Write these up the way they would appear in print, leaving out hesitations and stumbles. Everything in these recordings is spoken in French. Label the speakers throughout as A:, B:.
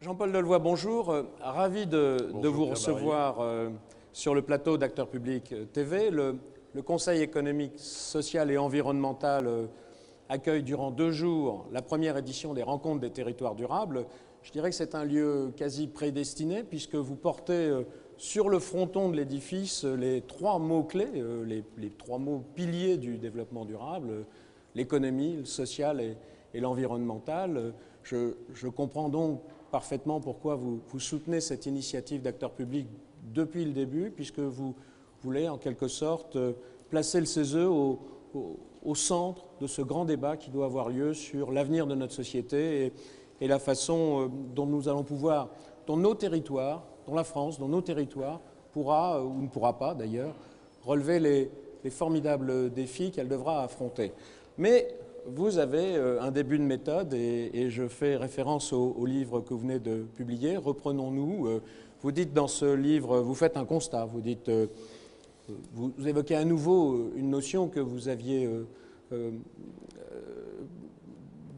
A: Jean-Paul Delevoye, bonjour. Ravi de vous recevoir sur le plateau d'Acteurs Publics TV. Le Conseil économique, social et environnemental accueille durant 2 jours la première édition des Rencontres des territoires durables. Je dirais que c'est un lieu quasi prédestiné puisque vous portez sur le fronton de l'édifice les 3 mots-clés, les 3 mots piliers du développement durable, l'économie, le social et l'environnemental. Je comprends donc parfaitement pourquoi vous soutenez cette initiative d'Acteurs Publics depuis le début, puisque vous voulez en quelque sorte placer le CESE au centre de ce grand débat qui doit avoir lieu sur l'avenir de notre société et la façon dont nous allons pouvoir, dont nos territoires, dont la France, dont nos territoires pourra, ou ne pourra pas d'ailleurs, relever les formidables défis qu'elle devra affronter. Mais vous avez un début de méthode et je fais référence au livre que vous venez de publier, Reprenons-nous. Vous dites dans ce livre, vous faites un constat, vous dites, vous évoquez à nouveau une notion que vous aviez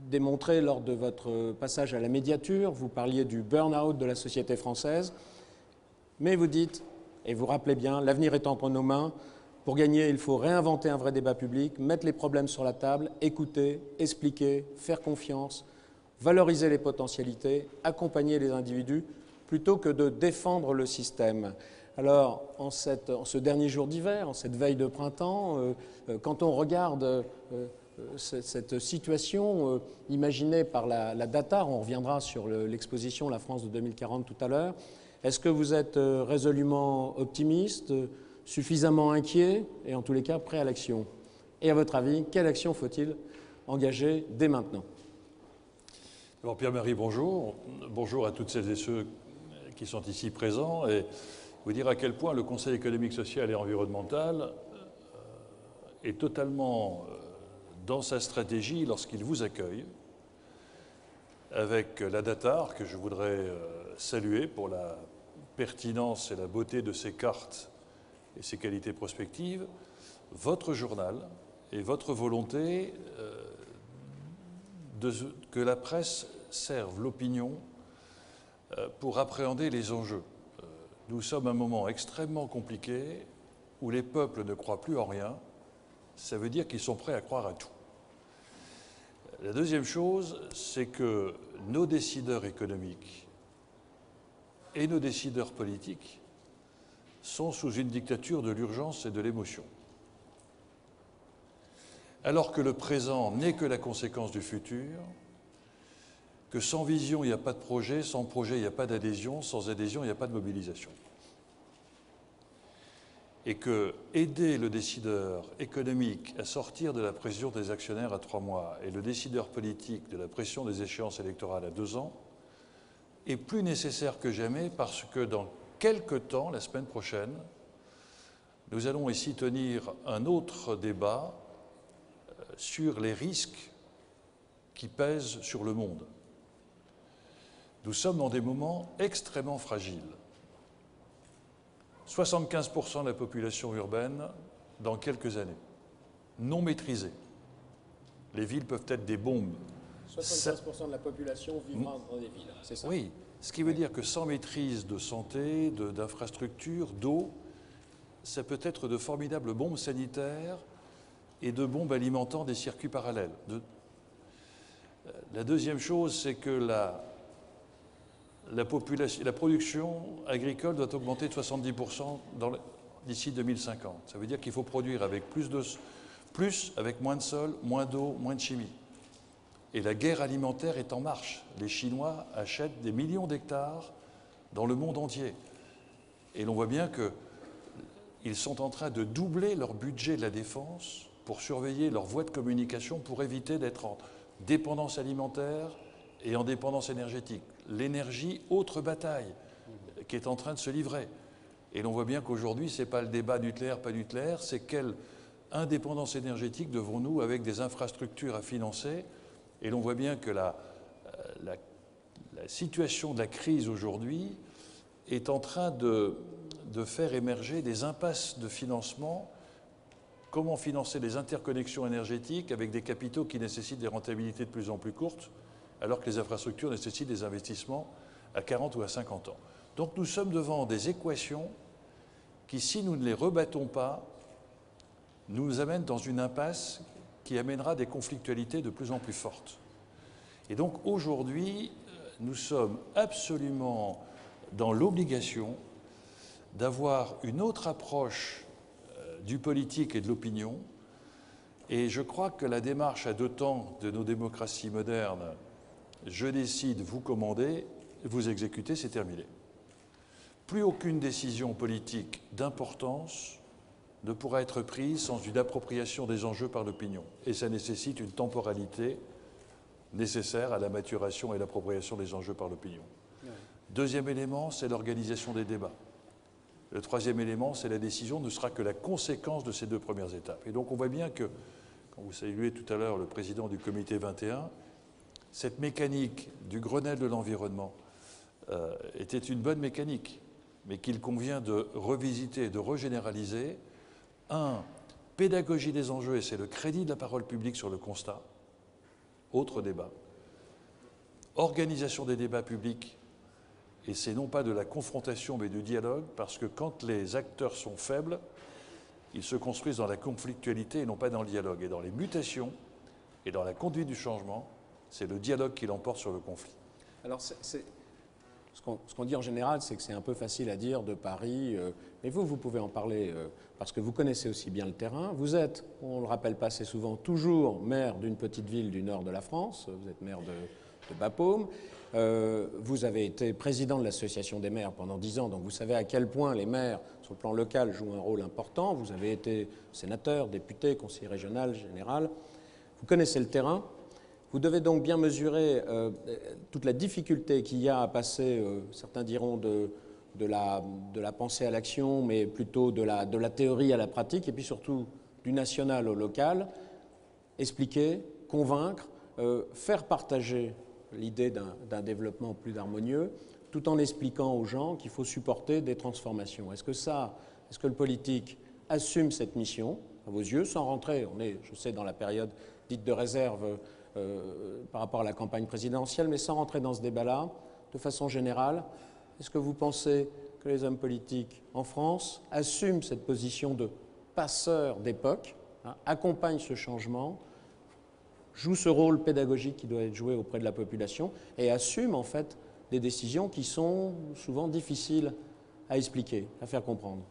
A: démontrée lors de votre passage à la médiature, vous parliez du burn-out de la société française, mais vous dites, et vous rappelez bien, l'avenir est entre nos mains. Pour gagner, il faut réinventer un vrai débat public, mettre les problèmes sur la table, écouter, expliquer, faire confiance, valoriser les potentialités, accompagner les individus, plutôt que de défendre le système. Alors, en ce dernier jour d'hiver, en cette veille de printemps, quand on regarde cette situation imaginée par la DATAR, on reviendra sur l'exposition La France de 2040 tout à l'heure, est-ce que vous êtes résolument optimiste, suffisamment inquiet et en tous les cas prêt à l'action? Et à votre avis, quelle action faut-il engager dès maintenant?
B: Alors Pierre-Marie, bonjour. Bonjour à toutes celles et ceux qui sont ici présents et vous dire à quel point le Conseil économique, social et environnemental est totalement dans sa stratégie lorsqu'il vous accueille avec la DATAR que je voudrais saluer pour la pertinence et la beauté de ses cartes et ses qualités prospectives, votre journal et votre volonté que la presse serve l'opinion pour appréhender les enjeux. Nous sommes à un moment extrêmement compliqué où les peuples ne croient plus en rien. Ça veut dire qu'ils sont prêts à croire à tout. La deuxième chose, c'est que nos décideurs économiques et nos décideurs politiques sont sous une dictature de l'urgence et de l'émotion. Alors que le présent n'est que la conséquence du futur, que sans vision, il n'y a pas de projet, sans projet, il n'y a pas d'adhésion, sans adhésion, il n'y a pas de mobilisation. Et que aider le décideur économique à sortir de la pression des actionnaires à 3 mois et le décideur politique de la pression des échéances électorales à 2 ans est plus nécessaire que jamais parce que dans quelque temps, la semaine prochaine, nous allons ici tenir un autre débat sur les risques qui pèsent sur le monde. Nous sommes dans des moments extrêmement fragiles. 75% de la population urbaine dans quelques années, non maîtrisée. Les villes peuvent être des bombes.
A: 75% de la population vivra dans des villes, c'est ça?
B: Oui. Ce qui veut dire que sans maîtrise de santé, d'infrastructures, d'eau, ça peut être de formidables bombes sanitaires et de bombes alimentant des circuits parallèles. La deuxième chose, c'est que la production agricole doit augmenter de 70% d'ici 2050. Ça veut dire qu'il faut produire avec plus avec moins de sol, moins d'eau, moins de chimie. Et la guerre alimentaire est en marche. Les Chinois achètent des millions d'hectares dans le monde entier. Et l'on voit bien qu'ils sont en train de doubler leur budget de la défense pour surveiller leurs voies de communication pour éviter d'être en dépendance alimentaire et en dépendance énergétique. L'énergie, autre bataille qui est en train de se livrer. Et l'on voit bien qu'aujourd'hui, ce n'est pas le débat nucléaire, pas nucléaire, c'est quelle indépendance énergétique devons-nous avec des infrastructures à financer. Et l'on voit bien que la situation de la crise aujourd'hui est en train de faire émerger des impasses de financement. Comment financer les interconnexions énergétiques avec des capitaux qui nécessitent des rentabilités de plus en plus courtes, alors que les infrastructures nécessitent des investissements à 40 ou à 50 ans. Donc nous sommes devant des équations qui, si nous ne les rebattons pas, nous amènent dans une impasse qui amènera des conflictualités de plus en plus fortes. Et donc aujourd'hui, nous sommes absolument dans l'obligation d'avoir une autre approche du politique et de l'opinion. Et je crois que la démarche à deux temps de nos démocraties modernes, je décide, vous commandez, vous exécutez, c'est terminé. Plus aucune décision politique d'importance ne pourra être prise sans une appropriation des enjeux par l'opinion. Et ça nécessite une temporalité nécessaire à la maturation et l'appropriation des enjeux par l'opinion. Oui. Deuxième élément, c'est l'organisation des débats. Le troisième élément, c'est la décision ne sera que la conséquence de ces deux premières étapes. Et donc on voit bien que, quand vous saluez tout à l'heure le président du comité 21, cette mécanique du Grenelle de l'environnement était une bonne mécanique, mais qu'il convient de revisiter et de regénéraliser. Pédagogie des enjeux, et c'est le crédit de la parole publique sur le constat. Autre débat. Organisation des débats publics, et c'est non pas de la confrontation mais du dialogue, parce que quand les acteurs sont faibles, ils se construisent dans la conflictualité et non pas dans le dialogue. Et dans les mutations et dans la conduite du changement, c'est le dialogue qui l'emporte sur le conflit.
A: Alors, ce qu'on dit en général, c'est que c'est un peu facile à dire de Paris, mais vous pouvez en parler parce que vous connaissez aussi bien le terrain. Vous êtes, on ne le rappelle pas assez souvent, toujours maire d'une petite ville du nord de la France. Vous êtes maire de Bapaume. Vous avez été président de l'association des maires pendant 10 ans, donc vous savez à quel point les maires, sur le plan local, jouent un rôle important. Vous avez été sénateur, député, conseiller régional, général. Vous connaissez le terrain. Vous devez donc bien mesurer toute la difficulté qu'il y a à passer, certains diront, de la pensée à l'action, mais plutôt de la théorie à la pratique, et puis surtout du national au local, expliquer, convaincre, faire partager l'idée d'un développement plus harmonieux, tout en expliquant aux gens qu'il faut supporter des transformations. Est-ce que le politique assume cette mission, à vos yeux, sans rentrer, on est, je sais, dans la période dite de réserve par rapport à la campagne présidentielle, mais sans rentrer dans ce débat-là, de façon générale, est-ce que vous pensez que les hommes politiques en France assument cette position de passeur d'époque, accompagnent ce changement, jouent ce rôle pédagogique qui doit être joué auprès de la population et assument en fait des décisions qui sont souvent difficiles à expliquer, à faire comprendre?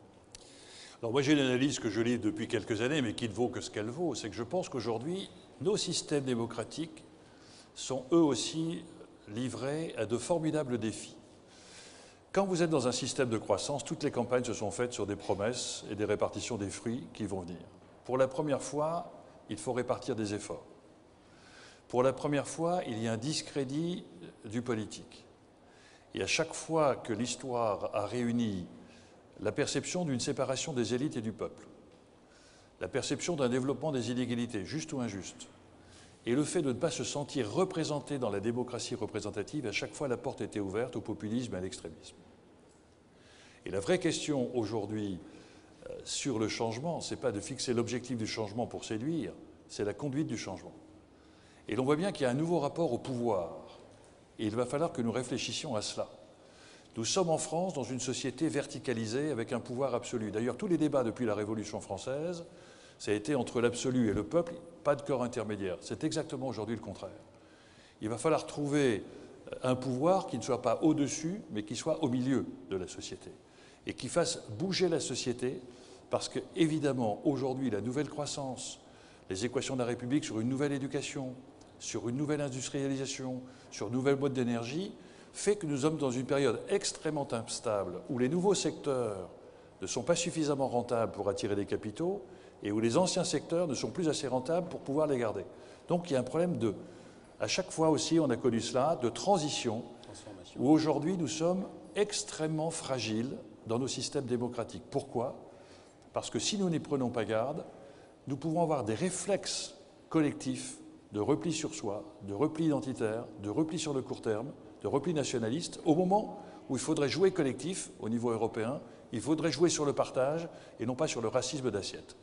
B: Alors moi j'ai une analyse que je lis depuis quelques années, mais qui ne vaut que ce qu'elle vaut. C'est que je pense qu'aujourd'hui, nos systèmes démocratiques sont eux aussi livrés à de formidables défis. Quand vous êtes dans un système de croissance, toutes les campagnes se sont faites sur des promesses et des répartitions des fruits qui vont venir. Pour la première fois, il faut répartir des efforts. Pour la première fois, il y a un discrédit du politique. Et à chaque fois que l'histoire a réuni la perception d'une séparation des élites et du peuple, la perception d'un développement des inégalités, juste ou injuste, et le fait de ne pas se sentir représenté dans la démocratie représentative, à chaque fois la porte était ouverte au populisme et à l'extrémisme. Et la vraie question aujourd'hui sur le changement, ce n'est pas de fixer l'objectif du changement pour séduire, c'est la conduite du changement. Et l'on voit bien qu'il y a un nouveau rapport au pouvoir, et il va falloir que nous réfléchissions à cela. Nous sommes en France dans une société verticalisée avec un pouvoir absolu. D'ailleurs, tous les débats depuis la Révolution française, ça a été entre l'absolu et le peuple, pas de corps intermédiaire. C'est exactement aujourd'hui le contraire. Il va falloir trouver un pouvoir qui ne soit pas au-dessus, mais qui soit au milieu de la société. Et qui fasse bouger la société, parce que, évidemment, aujourd'hui, la nouvelle croissance, les équations de la République sur une nouvelle éducation, sur une nouvelle industrialisation, sur une nouvelle mode d'énergie, fait que nous sommes dans une période extrêmement instable, où les nouveaux secteurs ne sont pas suffisamment rentables pour attirer des capitaux, et où les anciens secteurs ne sont plus assez rentables pour pouvoir les garder. Donc il y a un problème à chaque fois aussi, on a connu cela, de transition, où aujourd'hui nous sommes extrêmement fragiles dans nos systèmes démocratiques. Pourquoi? Parce que si nous n'y prenons pas garde, nous pouvons avoir des réflexes collectifs de repli sur soi, de repli identitaire, de repli sur le court terme, de repli nationaliste, au moment où il faudrait jouer collectif au niveau européen, il faudrait jouer sur le partage et non pas sur le racisme d'assiette.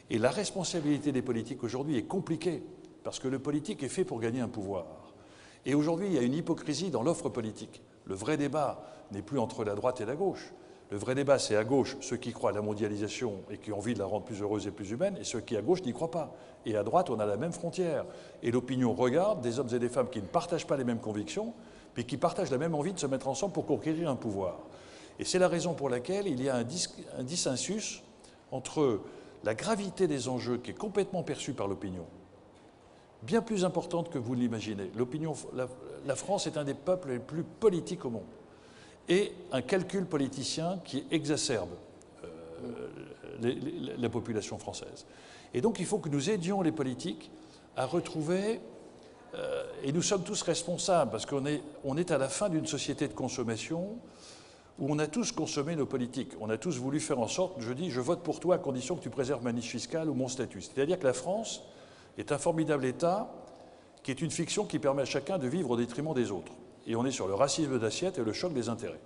B: Et la responsabilité des politiques aujourd'hui est compliquée, parce que le politique est fait pour gagner un pouvoir. Et aujourd'hui, il y a une hypocrisie dans l'offre politique. Le vrai débat n'est plus entre la droite et la gauche. Le vrai débat, c'est à gauche ceux qui croient à la mondialisation et qui ont envie de la rendre plus heureuse et plus humaine, et ceux qui, à gauche, n'y croient pas. Et à droite, on a la même frontière. Et l'opinion regarde des hommes et des femmes qui ne partagent pas les mêmes convictions, mais qui partagent la même envie de se mettre ensemble pour conquérir un pouvoir. Et c'est la raison pour laquelle il y a un dissensus entre la gravité des enjeux qui est complètement perçue par l'opinion, bien plus importante que vous l'imaginez. La France est un des peuples les plus politiques au monde. Et un calcul politicien qui exacerbe la population française. Et donc il faut que nous aidions les politiques à retrouver, et nous sommes tous responsables, parce qu'on est à la fin d'une société de consommation où on a tous consommé nos politiques. On a tous voulu faire en sorte, je dis, je vote pour toi à condition que tu préserves ma niche fiscale ou mon statut. C'est-à-dire que la France est un formidable État qui est une fiction qui permet à chacun de vivre au détriment des autres. Et on est sur le racisme d'assiette et le choc des intérêts.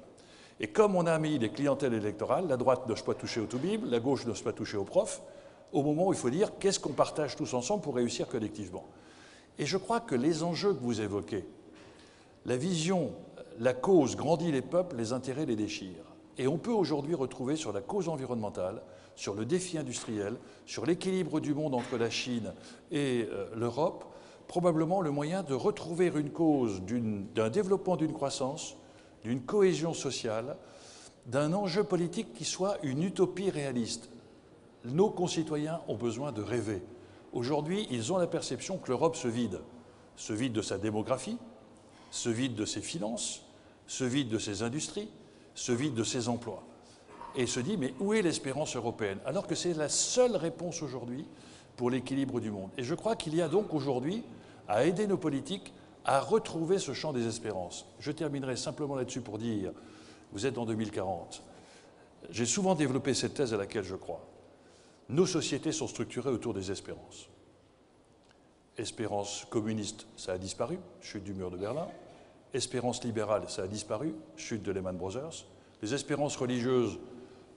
B: Et comme on a mis les clientèles électorales, la droite n'ose pas toucher au tout-bib, la gauche n'ose pas toucher aux profs, au moment où il faut dire qu'est-ce qu'on partage tous ensemble pour réussir collectivement. Et je crois que les enjeux que vous évoquez, la vision, la cause grandit les peuples, les intérêts les déchirent. Et on peut aujourd'hui retrouver sur la cause environnementale, sur le défi industriel, sur l'équilibre du monde entre la Chine et l'Europe, probablement le moyen de retrouver une cause d'un développement d'une croissance, d'une cohésion sociale, d'un enjeu politique qui soit une utopie réaliste. Nos concitoyens ont besoin de rêver. Aujourd'hui, ils ont la perception que l'Europe se vide de sa démographie, se vide de ses finances, se vide de ses industries, se vide de ses emplois. Et se dit, mais où est l'espérance européenne? Alors que c'est la seule réponse aujourd'hui pour l'équilibre du monde. Et je crois qu'il y a donc aujourd'hui à aider nos politiques à retrouver ce champ des espérances. Je terminerai simplement là-dessus pour dire, vous êtes en 2040. J'ai souvent développé cette thèse à laquelle je crois. Nos sociétés sont structurées autour des espérances. Espérance communiste, ça a disparu, chute du mur de Berlin. Espérance libérale, ça a disparu, chute de Lehman Brothers. Les espérances religieuses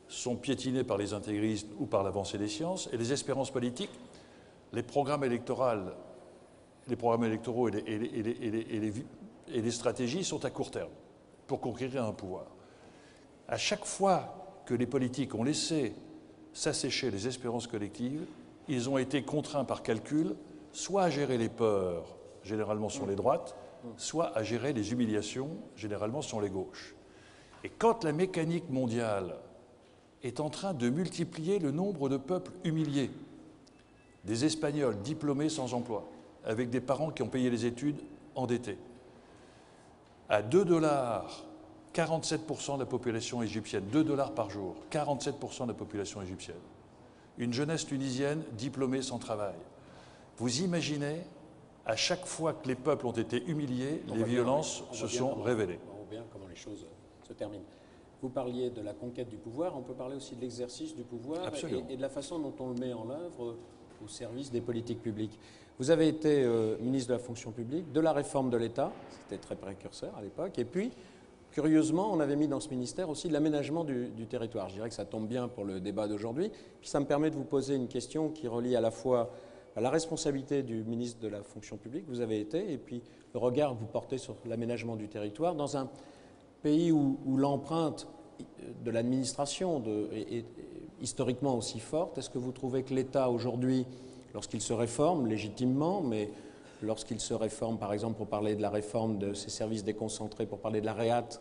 B: sont piétinées par les intégristes ou par l'avancée des sciences. Et les espérances politiques, les programmes électoraux et les stratégies sont à court terme pour conquérir un pouvoir. À chaque fois que les politiques ont laissé s'assécher les espérances collectives, ils ont été contraints par calcul soit à gérer les peurs, généralement sont les droites, soit à gérer les humiliations, généralement sont les gauches. Et quand la mécanique mondiale est en train de multiplier le nombre de peuples humiliés, des Espagnols diplômés sans emploi, avec des parents qui ont payé les études endettés. À 2 $, 47% de la population égyptienne, 2 $ par jour, 47% de la population égyptienne. Une jeunesse tunisienne diplômée sans travail. Vous imaginez, à chaque fois que les peuples ont été humiliés, les violences se sont révélées.
A: On voit bien comment les choses se terminent. Vous parliez de la conquête du pouvoir, on peut parler aussi de l'exercice du pouvoir et de la façon dont on le met en œuvre au service des politiques publiques. Vous avez été ministre de la fonction publique, de la réforme de l'État, c'était très précurseur à l'époque, et puis, curieusement, on avait mis dans ce ministère aussi l'aménagement du territoire. Je dirais que ça tombe bien pour le débat d'aujourd'hui, puis ça me permet de vous poser une question qui relie à la fois à la responsabilité du ministre de la fonction publique, vous avez été, et puis le regard que vous portez sur l'aménagement du territoire, dans un pays où l'empreinte de l'administration est historiquement aussi forte. Est-ce que vous trouvez que l'État aujourd'hui, lorsqu'il se réforme légitimement, mais lorsqu'il se réforme, par exemple, pour parler de la réforme de ses services déconcentrés, pour parler de la REAT,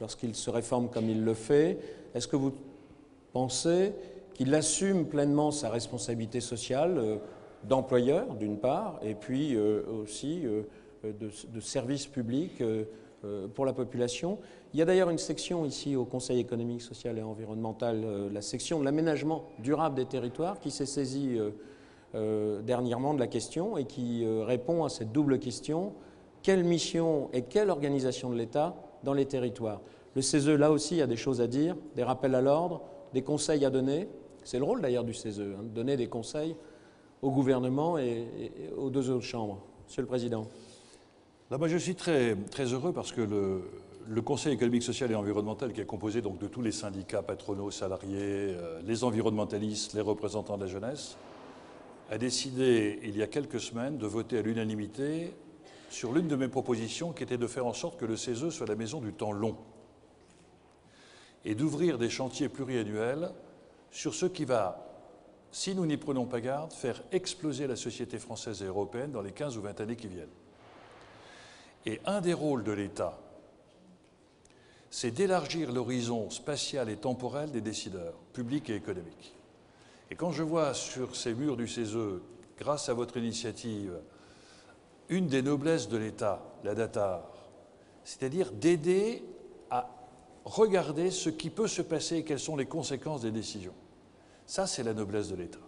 A: lorsqu'il se réforme comme il le fait, est-ce que vous pensez qu'il assume pleinement sa responsabilité sociale d'employeur, d'une part, et puis aussi de service public pour la population? Il y a d'ailleurs une section ici au Conseil économique, social et environnemental, la section de l'aménagement durable des territoires, qui s'est saisie dernièrement de la question et qui répond à cette double question: quelle mission et quelle organisation de l'État dans les territoires? Le CESE, là aussi, a des choses à dire, des rappels à l'ordre, des conseils à donner. C'est le rôle d'ailleurs du CESE, de donner des conseils au gouvernement et aux deux autres chambres. Monsieur le Président.
B: Là, moi, je suis très, très heureux parce que le Conseil économique, social et environnemental, qui est composé donc de tous les syndicats patronaux, salariés, les environnementalistes, les représentants de la jeunesse, a décidé, il y a quelques semaines, de voter à l'unanimité sur l'une de mes propositions qui était de faire en sorte que le CESE soit la maison du temps long et d'ouvrir des chantiers pluriannuels sur ce qui va, si nous n'y prenons pas garde, faire exploser la société française et européenne dans les 15 ou 20 années qui viennent. Et un des rôles de l'État, c'est d'élargir l'horizon spatial et temporel des décideurs, publics et économiques. Et quand je vois sur ces murs du CESE, grâce à votre initiative, une des noblesses de l'État, la DATAR, c'est-à-dire d'aider à regarder ce qui peut se passer et quelles sont les conséquences des décisions. Ça, c'est la noblesse de l'État.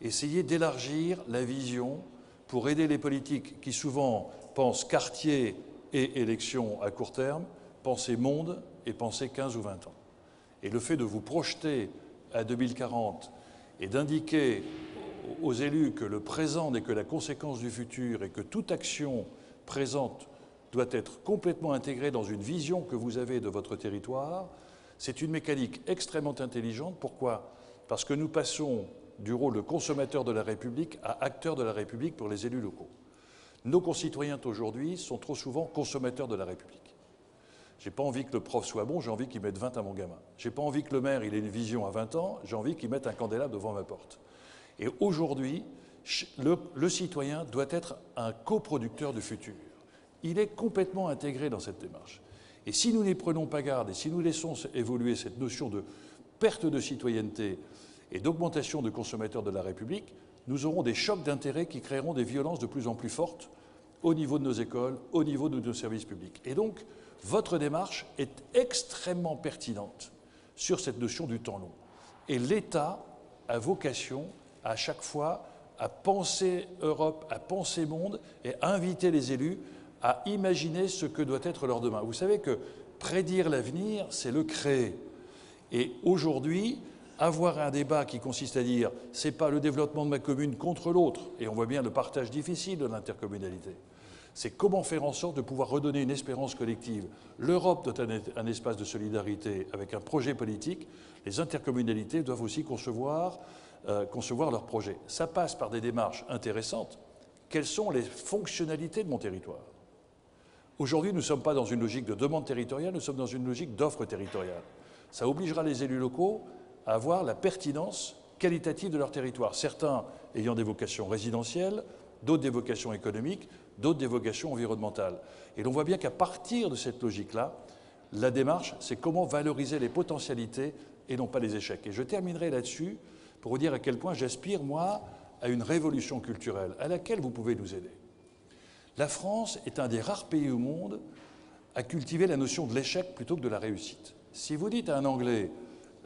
B: Essayer d'élargir la vision pour aider les politiques qui souvent pensent quartier et élections à court terme, penser monde et penser 15 ou 20 ans. Et le fait de vous projeter à 2040 et d'indiquer aux élus que le présent n'est que la conséquence du futur et que toute action présente doit être complètement intégrée dans une vision que vous avez de votre territoire, c'est une mécanique extrêmement intelligente. Pourquoi ? Parce que nous passons du rôle de consommateur de la République à acteur de la République pour les élus locaux. Nos concitoyens aujourd'hui sont trop souvent consommateurs de la République. J'ai pas envie que le prof soit bon, j'ai envie qu'il mette 20 à mon gamin. J'ai pas envie que le maire il ait une vision à 20 ans, j'ai envie qu'il mette un candélabre devant ma porte. Et aujourd'hui, le citoyen doit être un coproducteur du futur. Il est complètement intégré dans cette démarche. Et si nous n'y prenons pas garde et si nous laissons évoluer cette notion de perte de citoyenneté et d'augmentation de consommateurs de la République, nous aurons des chocs d'intérêts qui créeront des violences de plus en plus fortes au niveau de nos écoles, au niveau de nos services publics. Et donc, votre démarche est extrêmement pertinente sur cette notion du temps long. Et l'État a vocation à chaque fois à penser Europe, à penser monde et à inviter les élus à imaginer ce que doit être leur demain. Vous savez que prédire l'avenir, c'est le créer. Et aujourd'hui, avoir un débat qui consiste à dire « c'est pas le développement de ma commune contre l'autre », et on voit bien le partage difficile de l'intercommunalité, c'est comment faire en sorte de pouvoir redonner une espérance collective. L'Europe doit être un espace de solidarité avec un projet politique. Les intercommunalités doivent aussi concevoir leurs projets. Ça passe par des démarches intéressantes. Quelles sont les fonctionnalités de mon territoire ? Aujourd'hui, nous ne sommes pas dans une logique de demande territoriale, nous sommes dans une logique d'offre territoriale. Ça obligera les élus locaux à avoir la pertinence qualitative de leur territoire, certains ayant des vocations résidentielles, d'autres des vocations économiques, d'autres des vocations environnementales. Et l'on voit bien qu'à partir de cette logique-là, la démarche, c'est comment valoriser les potentialités et non pas les échecs. Et je terminerai là-dessus pour vous dire à quel point j'aspire, moi, à une révolution culturelle à laquelle vous pouvez nous aider. La France est un des rares pays au monde à cultiver la notion de l'échec plutôt que de la réussite. Si vous dites à un Anglais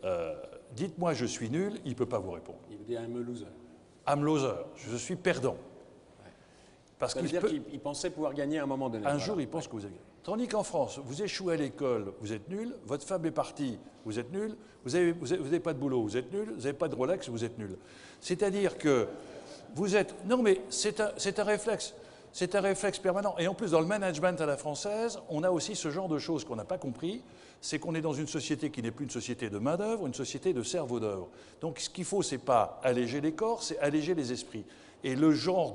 B: « dites-moi je suis nul », il ne peut pas vous répondre.
A: Il vous dit « I'm a loser ».
B: I'm loser, je suis perdant.
A: Parce ça veut dire qu'il pensait pouvoir gagner à un moment donné.
B: Un jour, il pense que vous avez gagné. Tandis qu'en France, vous échouez à l'école, vous êtes nul, votre femme est partie, vous êtes nul, vous n'avez pas de boulot, vous êtes nul, vous n'avez pas de Rolex, vous êtes nul. C'est-à-dire que vous êtes... Non mais c'est un réflexe. C'est un réflexe permanent. Et en plus, dans le management à la française, on a aussi ce genre de choses qu'on n'a pas compris, c'est qu'on est dans une société qui n'est plus une société de main-d'œuvre, une société de cerveau d'œuvre. Donc ce qu'il faut, c'est pas alléger les corps, c'est alléger les esprits. Et le genre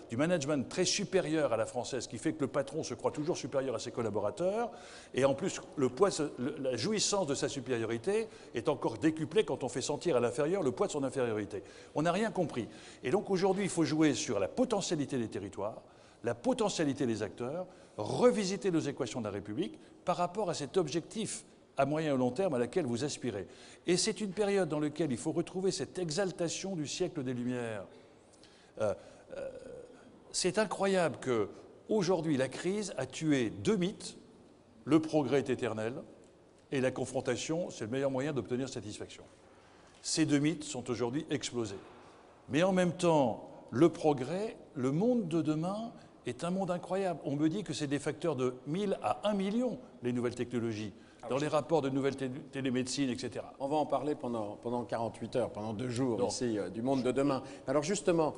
B: du management très supérieur à la française, qui fait que le patron se croit toujours supérieur à ses collaborateurs, et en plus, la jouissance de sa supériorité est encore décuplée quand on fait sentir à l'inférieur le poids de son infériorité. On n'a rien compris. Et donc aujourd'hui, il faut jouer sur la potentialité des territoires, la potentialité des acteurs, revisiter nos équations de la République par rapport à cet objectif à moyen et long terme à laquelle vous aspirez. Et c'est une période dans laquelle il faut retrouver cette exaltation du siècle des Lumières. C'est incroyable qu'aujourd'hui, la crise a tué deux mythes. Le progrès est éternel et la confrontation, c'est le meilleur moyen d'obtenir satisfaction. Ces deux mythes sont aujourd'hui explosés. Mais en même temps, le progrès, le monde de demain est un monde incroyable. On me dit que c'est des facteurs de 1000 à 1 million, les nouvelles technologies, dans les rapports de nouvelles télémédecine, etc.
A: On va en parler pendant 48 heures, pendant 2 jours ici, du monde de demain. Alors justement,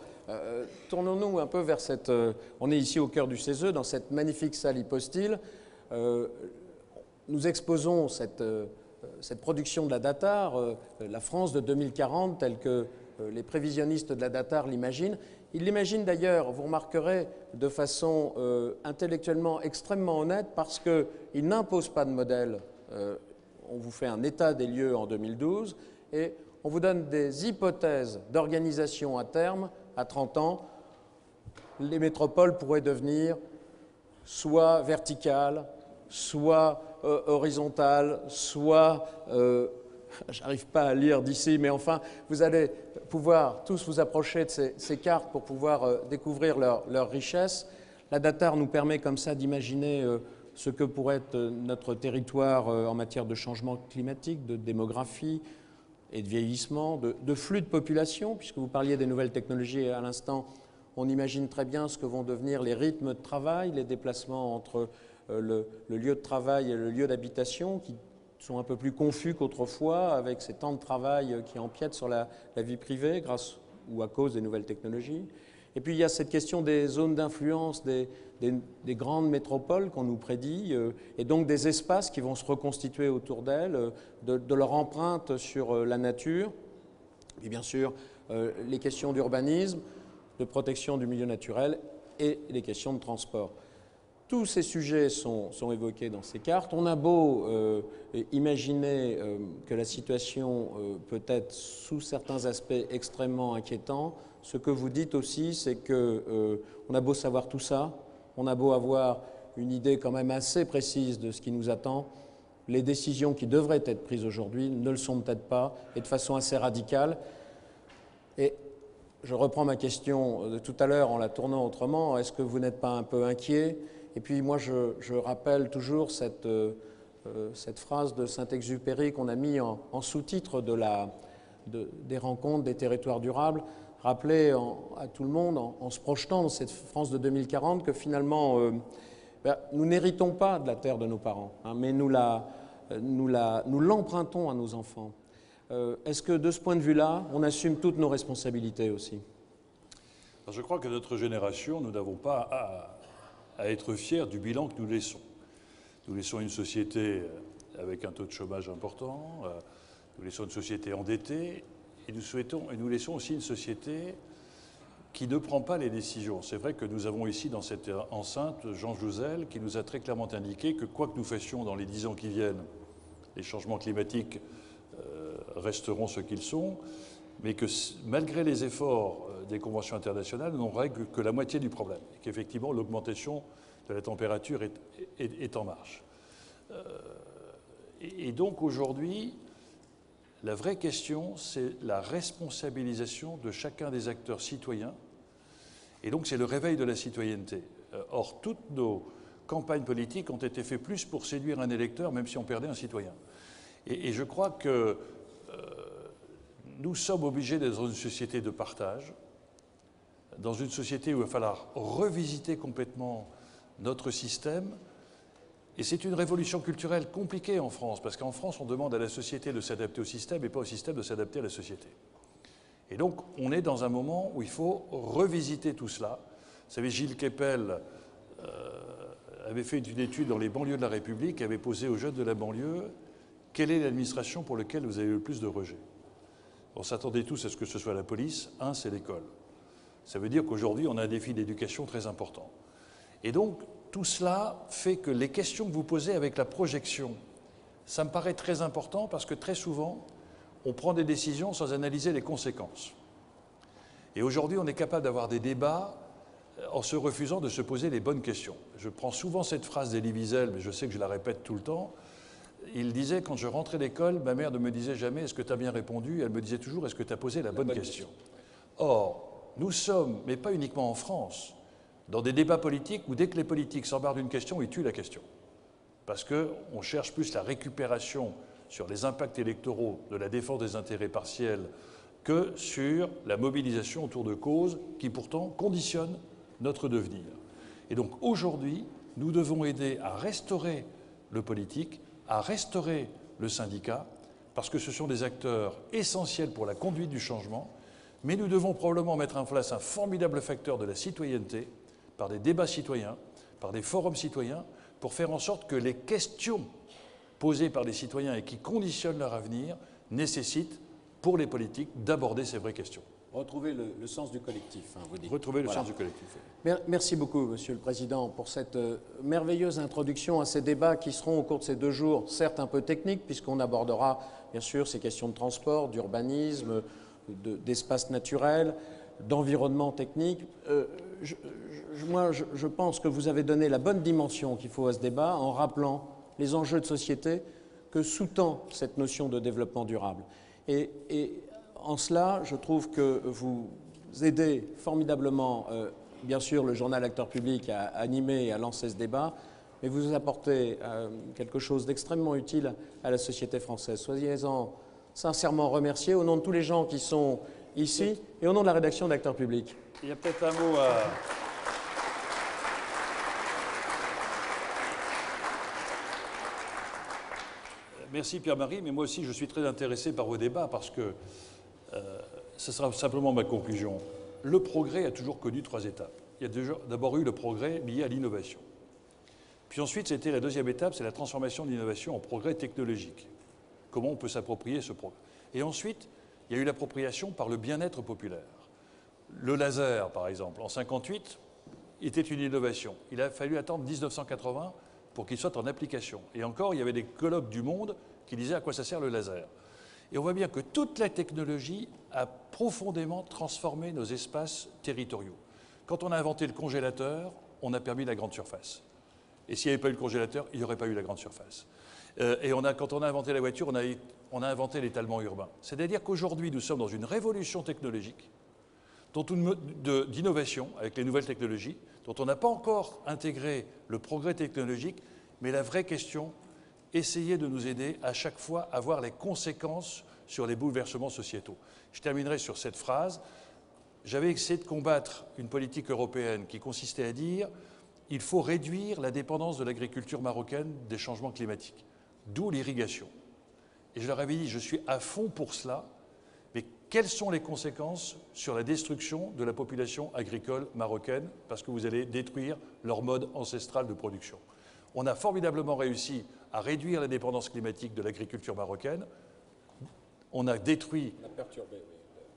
A: tournons-nous un peu vers cette... on est ici au cœur du CESE, dans cette magnifique salle hypostyle. Nous exposons cette production de la DATAR, la France de 2040, telle que les prévisionnistes de la DATAR l'imaginent. Ils l'imaginent d'ailleurs, vous remarquerez, de façon intellectuellement extrêmement honnête parce qu'ils n'imposent pas de modèle. On vous fait un état des lieux en 2012 et on vous donne des hypothèses d'organisation à terme, à 30 ans. Les métropoles pourraient devenir soit verticales, soit horizontales, soit... j'arrive pas à lire d'ici, mais enfin, vous allez pouvoir tous vous approcher de ces cartes pour pouvoir découvrir leur richesse. La DATAR nous permet comme ça d'imaginer ce que pourrait être notre territoire en matière de changement climatique, de démographie et de vieillissement, de flux de population, puisque vous parliez des nouvelles technologies à l'instant. On imagine très bien ce que vont devenir les rythmes de travail, les déplacements entre le lieu de travail et le lieu d'habitation, qui sont un peu plus confus qu'autrefois, avec ces temps de travail qui empiètent sur la vie privée, grâce ou à cause des nouvelles technologies. Et puis il y a cette question des zones d'influence des grandes métropoles qu'on nous prédit, et donc des espaces qui vont se reconstituer autour d'elles, de leur empreinte sur la nature, et bien sûr les questions d'urbanisme, de protection du milieu naturel et les questions de transport. Tous ces sujets sont évoqués dans ces cartes. On a beau imaginer que la situation peut être, sous certains aspects, extrêmement inquiétante. Ce que vous dites aussi, c'est qu'on a beau savoir tout ça, on a beau avoir une idée quand même assez précise de ce qui nous attend, les décisions qui devraient être prises aujourd'hui ne le sont peut-être pas, et de façon assez radicale. Et je reprends ma question de tout à l'heure en la tournant autrement. Est-ce que vous n'êtes pas un peu inquiet? Et puis moi, je rappelle toujours cette phrase de Saint-Exupéry qu'on a mis en sous-titre des rencontres des territoires durables. Rappeler à tout le monde, en se projetant dans cette France de 2040, que finalement, nous n'héritons pas de la terre de nos parents, hein, mais nous l'empruntons à nos enfants. Est-ce que de ce point de vue-là, on assume toutes nos responsabilités aussi?
B: Alors, je crois que notre génération, nous n'avons pas à être fiers du bilan que nous laissons. Nous laissons une société avec un taux de chômage important, nous laissons une société endettée, et nous laissons aussi une société qui ne prend pas les décisions. C'est vrai que nous avons ici, dans cette enceinte, Jean Jouzel, qui nous a très clairement indiqué que quoi que nous fassions dans les 10 ans qui viennent, les changements climatiques resteront ce qu'ils sont, mais que malgré les efforts des conventions internationales, nous n'en règle que la moitié du problème, et qu'effectivement l'augmentation de la température est en marche. Et donc aujourd'hui, la vraie question, c'est la responsabilisation de chacun des acteurs citoyens, et donc c'est le réveil de la citoyenneté. Or, toutes nos campagnes politiques ont été faites plus pour séduire un électeur, même si on perdait un citoyen. Et je crois que nous sommes obligés d'être dans une société de partage, dans une société où il va falloir revisiter complètement notre système. Et c'est une révolution culturelle compliquée en France, parce qu'en France, on demande à la société de s'adapter au système et pas au système de s'adapter à la société. Et donc, on est dans un moment où il faut revisiter tout cela. Vous savez, Gilles Kepel avait fait une étude dans les banlieues de la République et avait posé aux jeunes de la banlieue « Quelle est l'administration pour laquelle vous avez le plus de rejets ?» On s'attendait tous à ce que ce soit la police. Un, c'est l'école. Ça veut dire qu'aujourd'hui, on a un défi d'éducation très important. Et donc, tout cela fait que les questions que vous posez avec la projection, ça me paraît très important parce que très souvent, on prend des décisions sans analyser les conséquences. Et aujourd'hui, on est capable d'avoir des débats en se refusant de se poser les bonnes questions. Je prends souvent cette phrase d'Elie Wiesel, mais je sais que je la répète tout le temps. Il disait, quand je rentrais d'école, ma mère ne me disait jamais « Est-ce que tu as bien répondu ?» Elle me disait toujours « Est-ce que tu as posé la bonne question ?» Or, nous sommes, mais pas uniquement en France, dans des débats politiques où dès que les politiques s'embarquent d'une question, ils tuent la question. Parce qu'on cherche plus la récupération sur les impacts électoraux de la défense des intérêts partiels que sur la mobilisation autour de causes qui pourtant conditionnent notre devenir. Et donc aujourd'hui, nous devons aider à restaurer le politique, à restaurer le syndicat, parce que ce sont des acteurs essentiels pour la conduite du changement, mais nous devons probablement mettre en place un formidable facteur de la citoyenneté, par des débats citoyens, par des forums citoyens, pour faire en sorte que les questions posées par les citoyens et qui conditionnent leur avenir nécessitent pour les politiques d'aborder ces vraies questions.
A: Retrouver le sens du collectif, hein, vous dites.
B: Retrouver le sens du collectif.
A: Merci beaucoup, Monsieur le Président, pour cette merveilleuse introduction à ces débats qui seront au cours de ces 2 jours, certes un peu techniques, puisqu'on abordera bien sûr ces questions de transport, d'urbanisme, d'espace naturel, d'environnement technique. Je pense que vous avez donné la bonne dimension qu'il faut à ce débat en rappelant les enjeux de société que sous-tend cette notion de développement durable. Et en cela, je trouve que vous aidez formidablement, bien sûr, le journal Acteur Public à animer et à lancer ce débat, mais vous apportez quelque chose d'extrêmement utile à la société française. Soyez-en sincèrement remerciés au nom de tous les gens qui sont ici et au nom de la rédaction d'Acteur Public.
B: Il y a peut-être un mot à... Merci Pierre-Marie, mais moi aussi je suis très intéressé par vos débats parce que ce sera simplement ma conclusion. Le progrès a toujours connu 3 étapes. Il y a d'abord eu le progrès lié à l'innovation. Puis ensuite, c'était la 2e étape, c'est la transformation de l'innovation en progrès technologique. Comment on peut s'approprier ce progrès. Et ensuite, il y a eu l'appropriation par le bien-être populaire. Le laser, par exemple, en 1958, était une innovation. Il a fallu attendre 1980 pour qu'il soit en application. Et encore, il y avait des colloques du monde qui disaient à quoi ça sert le laser. Et on voit bien que toute la technologie a profondément transformé nos espaces territoriaux. Quand on a inventé le congélateur, on a permis la grande surface. Et s'il n'y avait pas eu le congélateur, il n'y aurait pas eu la grande surface. Et quand on a inventé la voiture, on a inventé l'étalement urbain. C'est-à-dire qu'aujourd'hui, nous sommes dans une révolution technologique, d'innovation avec les nouvelles technologies, dont on n'a pas encore intégré le progrès technologique, mais la vraie question, essayez de nous aider à chaque fois à voir les conséquences sur les bouleversements sociétaux. Je terminerai sur cette phrase. J'avais essayé de combattre une politique européenne qui consistait à dire il faut réduire la dépendance de l'agriculture marocaine des changements climatiques, d'où l'irrigation. Et je leur avais dit je suis à fond pour cela, mais quelles sont les conséquences sur la destruction de la population agricole marocaine parce que vous allez détruire leur mode ancestral de production. On a formidablement réussi à réduire la dépendance climatique de l'agriculture marocaine. On a détruit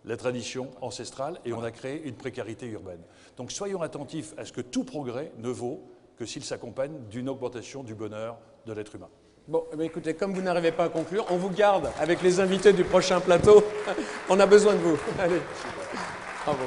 B: la tradition ancestrale et on a créé une précarité urbaine. Donc soyons attentifs à ce que tout progrès ne vaut que s'il s'accompagne d'une augmentation du bonheur de l'être humain.
A: Bon, eh bien, écoutez, comme vous n'arrivez pas à conclure, on vous garde avec les invités du prochain plateau. On a besoin de vous. Allez, bravo.